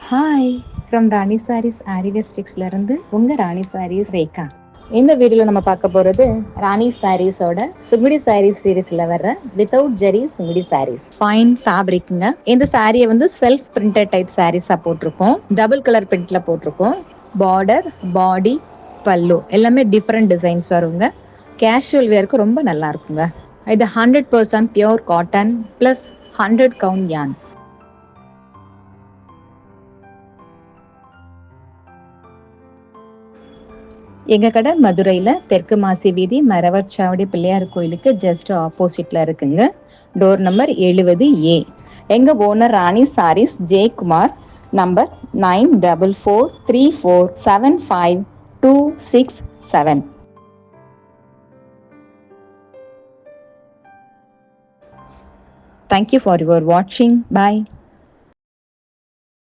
Hi from ராணி சாரீஸ் ஆரிவெஸ்டிக்ஸ்ல இருந்து உங்க ராணி சாரீஸ் ரேகா. இந்த வீடியோல நம்ம பார்க்க போறது ராணி சாரீஸோட சுங்குடி சாரீஸ் சீரீஸ்ல வர்ற வித்தவுட் ஜெரி சுங்குடி சாரீஸ். ஃபைன் ஃபேப்ரிக்ங்க. இந்த சாரியை வந்து செல்ஃப் பிரிண்டட் டைப் சாரீஸா போட்டிருக்கோம். டபுள் கலர் பிரிண்ட்ல போட்டிருக்கோம். பார்டர், பாடி, பல்லு எல்லாமே டிஃப்ரெண்ட் டிசைன்ஸ் வருங்க. கேஷுவல் வேருக்கு ரொம்ப நல்லா இருக்குங்க. இது 100% பியோர் காட்டன் பிளஸ் 100 கவுண்ட் யான். எங்கள் கடை மதுரையில் தெற்கு மாசி வீதி மரவர்ச்சாவடி பிள்ளையார் கோயிலுக்கு ஜஸ்ட் ஆப்போசிட்டில் இருக்குங்க. Door number 70A. எங்கள் owner Rani sarees Jayakumar. Number 9443475267. Thank you for your watching. Bye.